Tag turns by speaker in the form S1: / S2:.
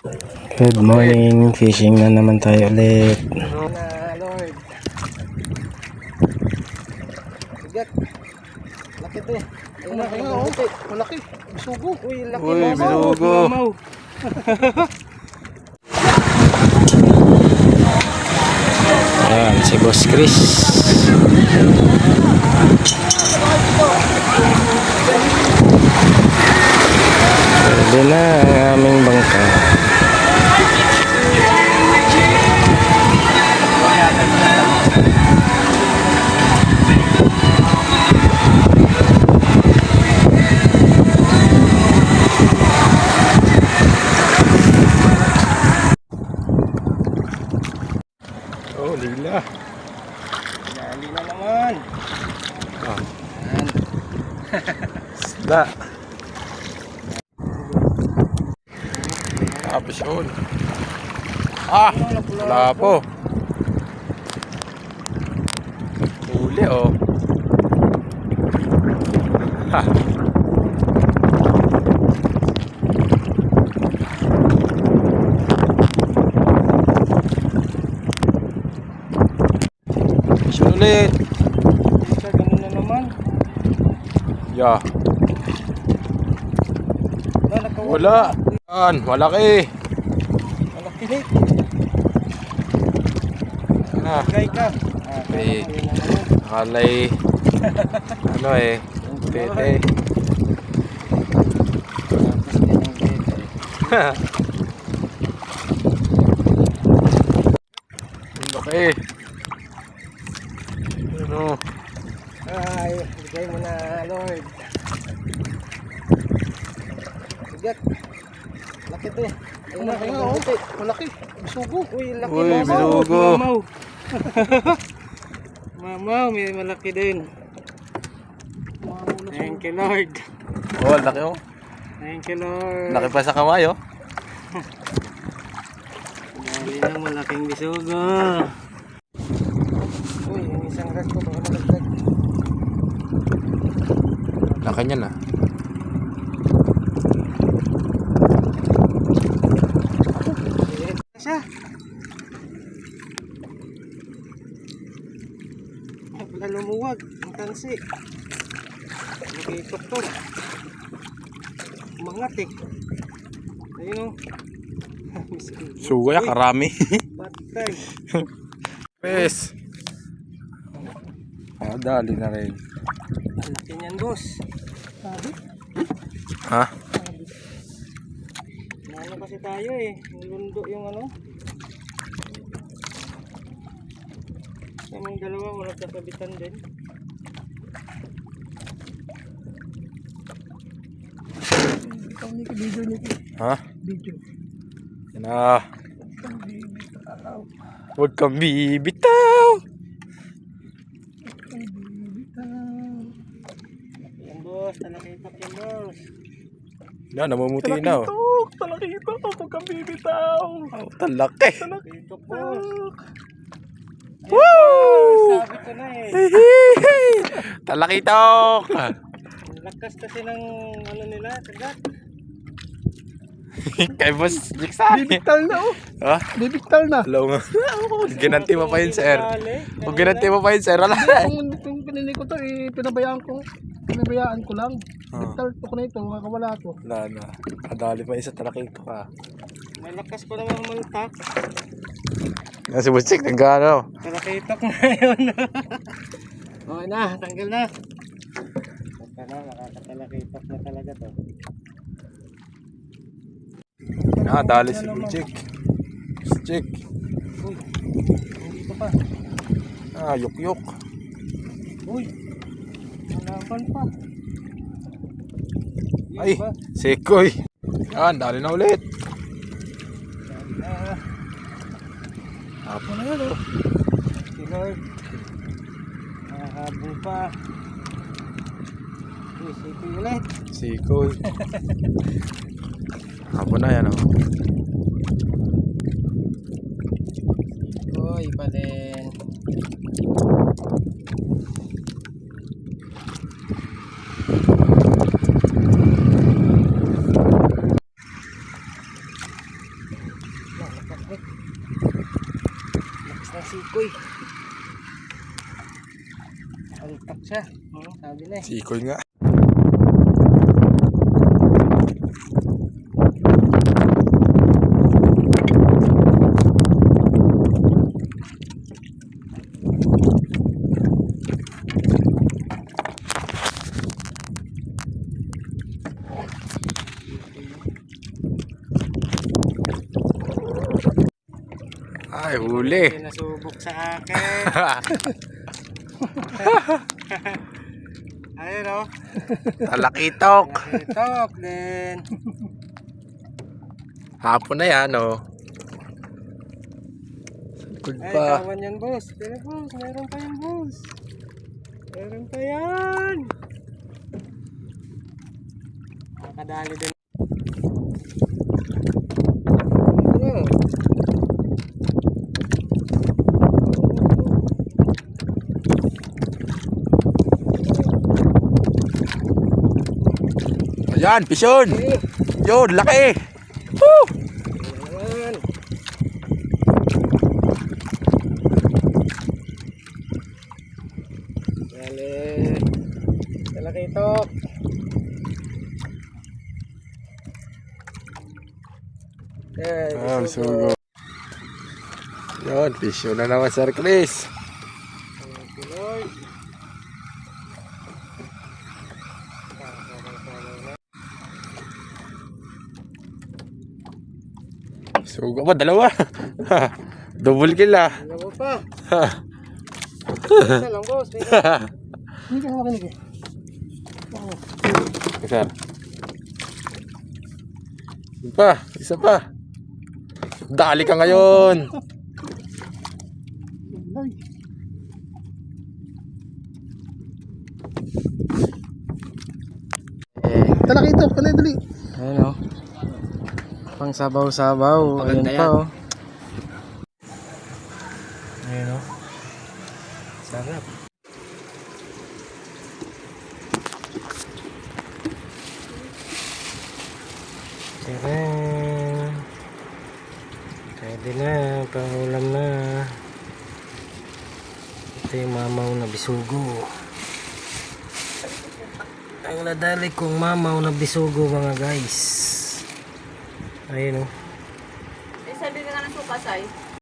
S1: Good morning, fishing na naman tayo ulit.
S2: Lord. Bigat. Laki to. Ay, malaki. Bisugo. Uy, laki.
S1: Uy, bisugo. Ayan, si Boss Chris. Pwede na ang aming bangka. Oh, lila.
S2: Dali na naman.
S1: Oh. Isda. Tapos yun. Wala po. Huli oh. Ha. Ulit.
S2: Isa, ganun na naman.
S1: Yeah. Wala. Yan, malaki.
S2: Malaki rin.
S1: Ah,
S2: Gay ka.
S1: may halay. Ano eh. Tete. Malaki. Ano?
S2: Ay, bigay mo na, Lord. Bigat. Laki to. Ay, malaki. Bisugo. Uy, laki.
S1: Uy, bisugo.
S2: Mamaw. Mamaw, may malaki din. Thank you, Lord.
S1: Oh, laki oh.
S2: Thank you, Lord.
S1: Laki pa sa kamay oh.
S2: Dali na, malaking bisugo. Uy, yung isang rag ko, baka malagdag.
S1: Laki niya na.
S2: Siya. Wala lumuwag. Ang tansi. Nag-itok to. Umangat eh. Ayun o.
S1: Suga ya, karami.
S2: Patay.
S1: Pes. Oh, dali na rin.
S2: Ang laki niyan, boss. Sabi?
S1: Ha?
S2: Ano kasi tayo eh. Lundo yung ano. Yung dalawa walang kasabitan din. Ikaw Niki, video Niki.
S1: Ha?
S2: Video.
S1: Yan na. Huwag kang bibitaw.
S2: Yan boss, talakitok yan boss.
S1: Yan, namumuti na oh.
S2: Talakitok, huwag kang bibitaw.
S1: Oh, talaki.
S2: Talakitok boss.
S1: Woo!
S2: Sabi ko na eh.
S1: Talakitok.
S2: Ang lakas kasi ng ano nila, kagat.
S1: Kay Boss Jixan.
S2: Bibigtal na oh.
S1: Ha?
S2: Bibigtal na.
S1: Hello nga. Ginanti mo pa yun, sir. Kung ginanti mo pa yun, sir, wala na.
S2: Kung pinili ko to, pinabayaan ko lang. Bibigtal ko na ito, makakawala ko.
S1: Wala na. Kadali pa isa talakitok ha.
S2: Malakas pa naman maltak.
S1: Si Boss Jix, nagkano.
S2: Talakitok na yun. Okay na, tanggal na. Basta na, nakakatalakitok na talaga to.
S1: Ah, dali si Boss Jix. Boss Jix.
S2: Uy, nandito pa.
S1: Ah, yuk-yuk.
S2: Uy, malaban pa.
S1: Ay, sikoy. Yan, dali na ulit. Apo na yan oh.
S2: Si Lord. Habol pa. Uy, sipi ulit.
S1: Sikoy. Apo na yan oh.
S2: Uy, pa din. Lakas ng sikoy. Altak siya. Sabi na eh.
S1: Sikoy nga. Ay, huli.
S2: Sinasubok sa akin. Ayun o.
S1: Talakitok.
S2: Tok din.
S1: Hapon na yan, oh. Good
S2: Ay,
S1: pa.
S2: kawan yan, boss. Pero boss, meron pa yan, boss. Meron pa yan. Nakadali din. Ano?
S1: Ayan, pisyon. Yun, laki. Woo!
S2: Ayan. Dali. Talakitok.
S1: Ah, sugo. Yun, pisyon na naman, Sir Chris.
S2: Pinoy.
S1: Sugo pa, dalawa. Double kill ah.
S2: Ano mo pa? Isa lang, boss. Hindi ka makinig eh.
S1: Sir. Isa pa. Dali ka ngayon.
S2: Talakitok, dali. Ayun o. Pang sabaw-sabaw. Ayun pa o. Ayun o. Sarap. Tara. Pwede na. Pangulam na. Ito yung mamaw na bisugo. Ang nadali kong mamaw na bisugo mga guys. Ayun o.
S3: Eh, sabi ka nga ng suka, Sai.